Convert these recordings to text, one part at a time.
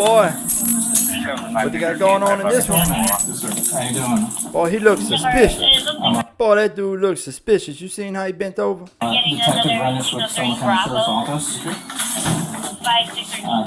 boy. What you got going on in this one? How you doing? Boy, he looks suspicious. Boy, that dude looks suspicious. You seen how he bent over? Detective Rennish with Summer County Sheriff's Office.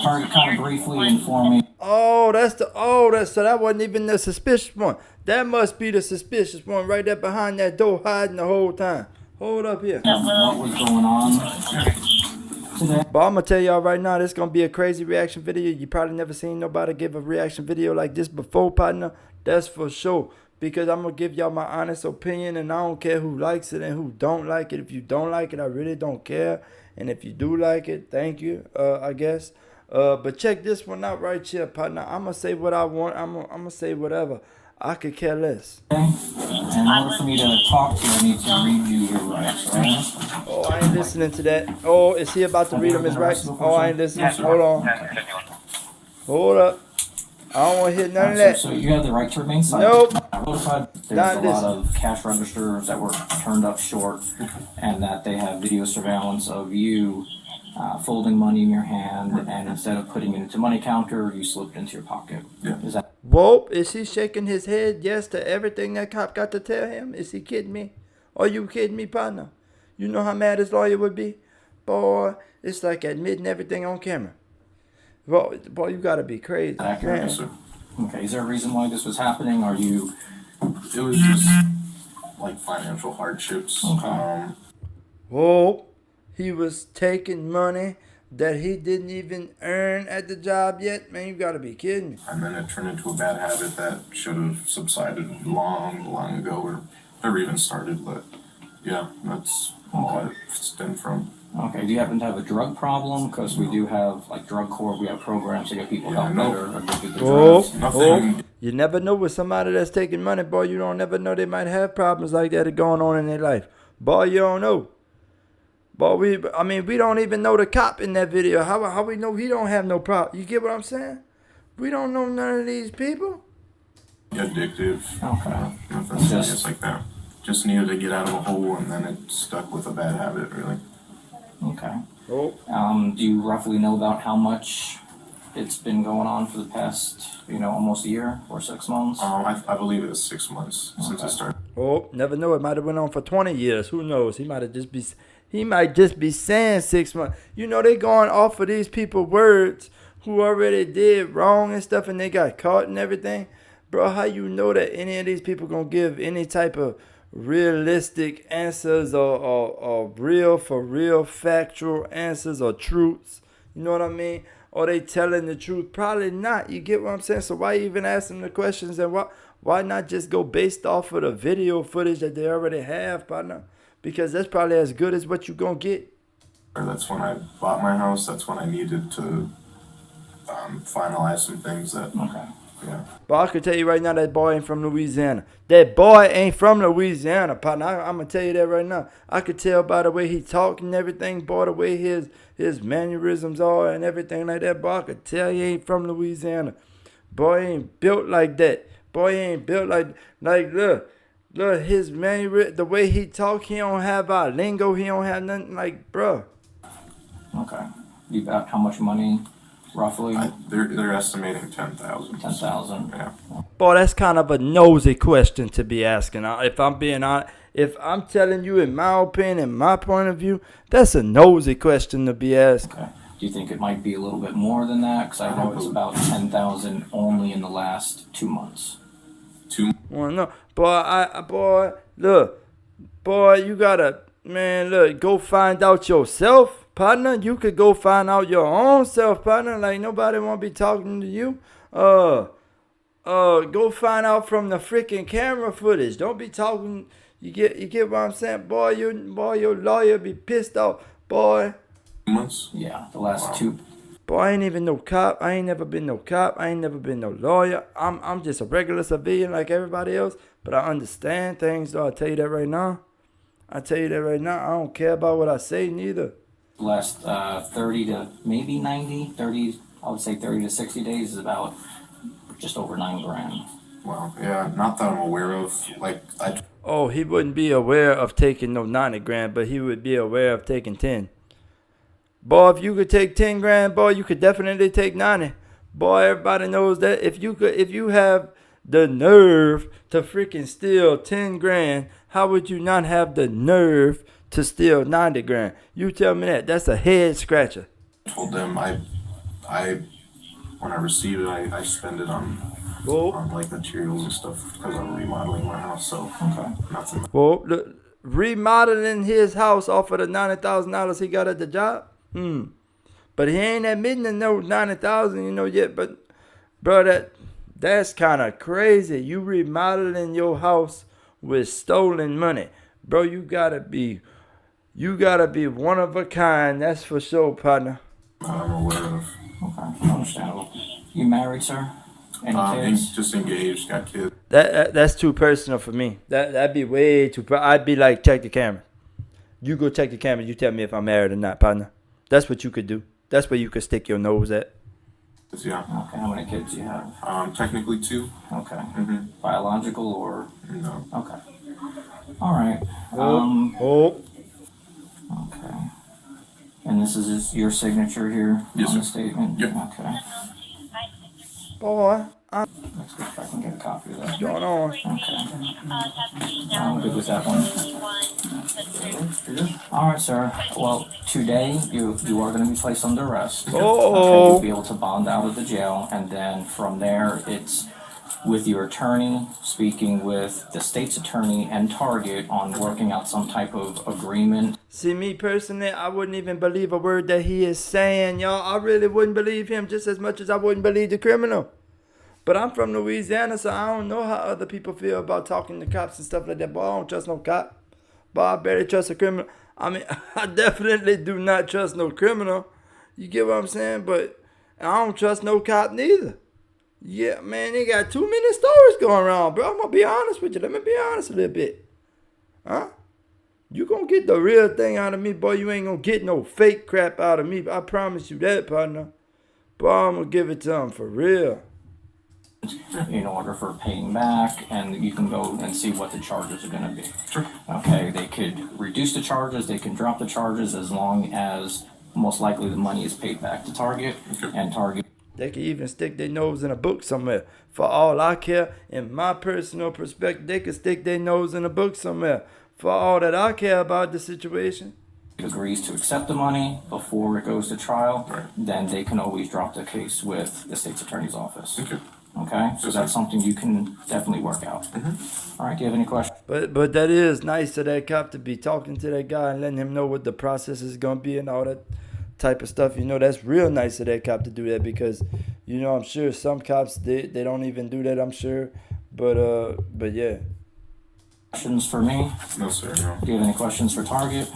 Target kind of briefly informed me. So that wasn't even the suspicious one. That must be the suspicious one right there behind that door hiding the whole time. Hold up here. What was going on today? But I'm going to tell y'all right now, this is going to be a crazy reaction video. You probably never seen nobody give a reaction video like this before, partner. That's for sure. Because I'm going to give y'all my honest opinion, and I don't care who likes it and who don't like it. If you don't like it, I really don't care. And if you do like it, thank you, I guess. But check this one out right here, partner. I'm going to say what I want. I'm going to say whatever. I could care less. Okay. In order for me to talk to you, I need to read you your rights, right? Oh, I ain't listening to that. Oh, is he about to read him his rights? Oh, I ain't listening. Hold on. Hold up. I don't want to hear none of that. So you have the right to remain silent. Nope. I notified there's a lot of cash registers that were turned up short, and that they have video surveillance of you folding money in your hand, and instead of putting it into money counter, you slipped into your pocket. Yeah. Is that? Whoa, is he shaking his head yes to everything that cop got to tell him? Is he kidding me? Are you kidding me, partner? You know how mad his lawyer would be? Boy, it's like admitting everything on camera. Boy, you gotta be crazy. Accurate, sir. Okay, is there a reason why this was happening? Are you? It was just like financial hardships. Okay. Whoa, he was taking money that he didn't even earn at the job yet? Man, you gotta be kidding me. And then it turned into a bad habit that should have subsided long ago, or never even started. But yeah, that's all it stemmed from. Okay, do you happen to have a drug problem? Because we do have, like, drug court, we have programs to get people help better, addicted to drugs. Nothing. You never know with somebody that's taking money, boy. You don't never know they might have problems like that going on in their life. Boy, you don't know. Boy, we don't even know the cop in that video. How we know he don't have no problem? You get what I'm saying? We don't know none of these people. Addictive. Okay. Nothing serious like that. Just needed to get out of a hole, and then it stuck with a bad habit, really. Okay. Oh. Do you roughly know about how much it's been going on for the past, almost a year or 6 months? I believe it is 6 months since I started. Oh, never know. It might have went on for 20 years. Who knows? He might just be saying 6 months. You know, they going off of these people words who already did wrong and stuff, and they got caught and everything. Bro, how you know that any of these people gonna give any type of realistic answers or real for real factual answers or truths? You know what I mean? Or they telling the truth? Probably not. You get what I'm saying? So why even ask them the questions, and why not just go based off of the video footage that they already have, partner? Because that's probably as good as what you gonna get. That's when I bought my house. That's when I needed to finalize some things that. Okay. Yeah. But I can tell you right now, that boy ain't from Louisiana. That boy ain't from Louisiana, partner. I'm going to tell you that right now. I could tell by the way he talk and everything, boy, the way his mannerisms are and everything like that. Boy, I could tell he ain't from Louisiana. Boy, he ain't built like that. Boy, he ain't built like look, his mannerism, the way he talk, he don't have our lingo. He don't have nothing like, bruh. Okay. You got how much money? Roughly? They're estimating 10,000. 10,000. Yeah. Boy, that's kind of a nosy question to be asking. If I'm being honest, if I'm telling you in my opinion, in my point of view, that's a nosy question to be asking. Okay. Do you think it might be a little bit more than that? Because I know it's about 10,000 only in the last 2 months. Well, no, you gotta, man, look, go find out yourself. Partner, you could go find out your own self, partner. Like, nobody want to be talking to you. Go find out from the freaking camera footage. Don't be talking. You get what I'm saying? Boy, your lawyer be pissed off. Boy. Months? Yeah, the last 2. Boy, I ain't even no cop. I ain't never been no cop. I ain't never been no lawyer. I'm just a regular civilian like everybody else. But I understand things, though. I'll tell you that right now. I don't care about what I say, neither. Last 30 to maybe 90, 30, I would say 30 to 60 days is about just over $9,000. Wow. Yeah, not that I'm aware of. Oh, he wouldn't be aware of taking no 90 grand, but he would be aware of taking 10. Boy, if you could take 10 grand, boy, you could definitely take 90. Boy, everybody knows that if you have the nerve to freaking steal 10 grand, how would you not have the nerve to steal 90 grand? You tell me that. That's a head scratcher. Told them I when I receive it, I spend it on Well, like materials and stuff because I'm remodeling my house. So nothing. well, remodeling his house off of the $90,000 he got at the job. But he ain't admitting to no 90,000, yet. But bro, that's kind of crazy. You remodeling your house with stolen money, bro. You gotta be one of a kind. That's for sure, partner. I'm aware of. Okay, understandable. You married, sir? Any kids? Just engaged, got kids. That's too personal for me. That'd be way too. I'd be like, check the camera. You go check the camera. You tell me if I'm married or not, partner. That's what you could do. That's where you could stick your nose at. Yeah. Okay, how many kids do you have? Technically 2. Okay. Mm-hmm. Biological or? No. Okay. All right. Okay. And this is just your signature here Yes, on the sir. statement? Yep. Okay. Boy, Let's see if I can get a copy of that. what's going on? Okay. I'm good with that one. All right, sir. Well, today you are going to be placed under arrest. Okay, you'll be able to bond out of the jail, and then from there it's with your attorney, speaking with the state's attorney and Target on working out some type of agreement. See, me personally, I wouldn't even believe a word that he is saying, y'all. I really wouldn't believe him just as much as I wouldn't believe the criminal. But I'm from Louisiana, so I don't know how other people feel about talking to cops and stuff like that. But I don't trust no cop. But I barely trust a criminal. I mean, I definitely do not trust no criminal. You get what I'm saying? But I don't trust no cop neither. Yeah, man, they got too many stories going around, bro. I'm going to be honest with you. Let me be honest a little bit. Huh? You going to get the real thing out of me, boy. You ain't going to get no fake crap out of me. I promise you that, partner. Boy, I'm going to give it to him for real. In order for paying back, and you can go and see what the charges are going to be. Sure. Okay, they could reduce the charges, they can drop the charges as long as most likely the money is paid back to Target, and Target. They could even stick their nose in a book somewhere. For all I care, in my personal perspective, they could stick their nose in a book somewhere. For all that I care about the situation. Agrees to accept the money before it goes to trial, Right. then they can always drop the case with the state's attorney's office. Okay. Okay, so that's something you can definitely work out. All right, do you have any questions? But that is nice of that cop to be talking to that guy and letting him know what the process is going to be and all that type of stuff. That's real nice of that cop to do that because, I'm sure some cops, they don't even do that, I'm sure. But yeah. Questions for me? No, sir. No. Do you have any questions for Target?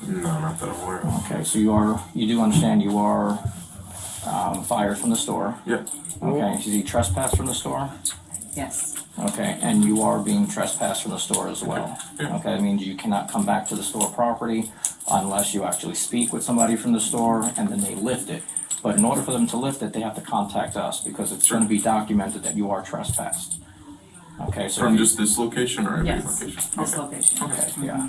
No, not that I'm aware of. Okay, so you do understand you are fired from the store. Yeah. Okay, is he trespassed from the store? Yes. Okay, and you are being trespassed from the store as well. Yeah. Okay, that means you cannot come back to the store property unless you actually speak with somebody from the store and then they lift it. But in order for them to lift it, they have to contact us because it's going to be documented that you are trespassed. Okay, so From just this location or every Yes. location? This Okay. location. okay, yeah.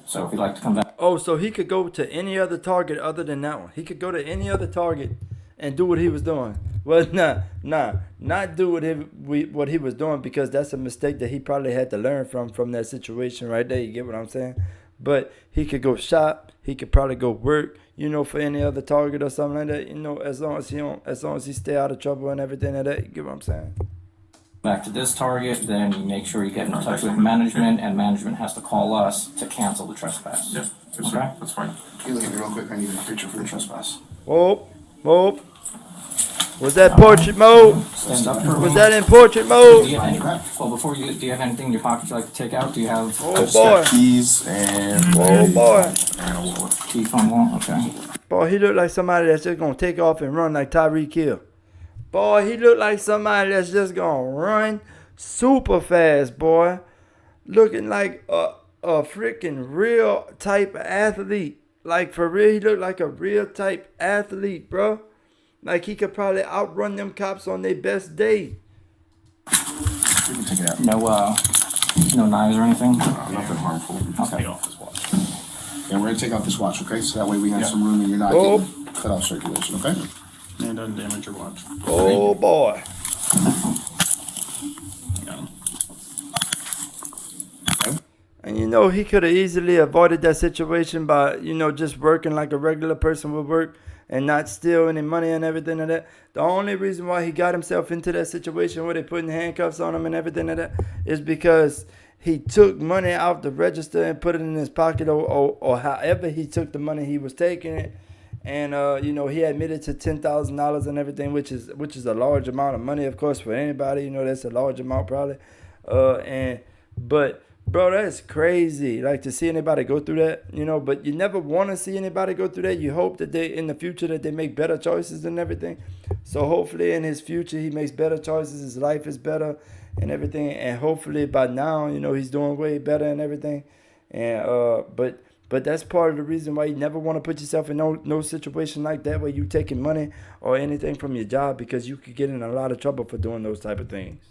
So if you'd like to come back. Oh, so he could go to any other Target other than that one. He could go to any other Target and do what he was doing. Well, not do what he was doing because that's a mistake that he probably had to learn from that situation right there. You get what I'm saying? But he could go shop. He could probably go work. For any other Target or something like that. As long as he stay out of trouble and everything like that. You get what I'm saying? Back to this Target, then you make sure you get in touch with management, and management has to call us to cancel the trespass. Yeah. Yes, sir. Okay. That's fine. Hey, look at me real quick. I need a picture for the trespass. Whoop. Was that portrait mode? Stand up for Was me. that in portrait Do mode? you have any, do you have anything in your pocket you'd like to take out? Do you have Oh Just got boy. keys and Oh boy. And a wallet. key phone wall? Okay. Boy, he looked like somebody that's just gonna take off and run like Tyreek Hill. Boy, he looked like somebody that's just gonna run super fast, boy. Looking like a freaking real type of athlete. Like for real, he looked like a real type athlete, bro. Like he could probably outrun them cops on their best day. we can take it out. No knives or anything? Nothing harmful. Okay. And we're gonna take out this watch, okay? So that way we have some room and you're not Oh. getting cut off circulation, okay? And it doesn't damage your watch. Oh boy. Yeah. And you know, he could have easily avoided that situation by, you know, just working like a regular person would work and not steal any money and everything like that. The only reason why he got himself into that situation where they putting handcuffs on him and everything like that is because he took money out the register and put it in his pocket, or however he took the money, he was taking it. And you know, he admitted to $10,000 and everything, which is a large amount of money, of course, for anybody. You know, that's a large amount probably. But bro, that's crazy. Like, to see anybody go through that, you know. But you never want to see anybody go through that. You hope that they, in the future, that they make better choices and everything. So hopefully in his future he makes better choices. His life is better and everything. And hopefully by now, you know, he's doing way better and everything. And but that's part of the reason why you never want to put yourself in no situation like that where you taking money or anything from your job, because you could get in a lot of trouble for doing those type of things.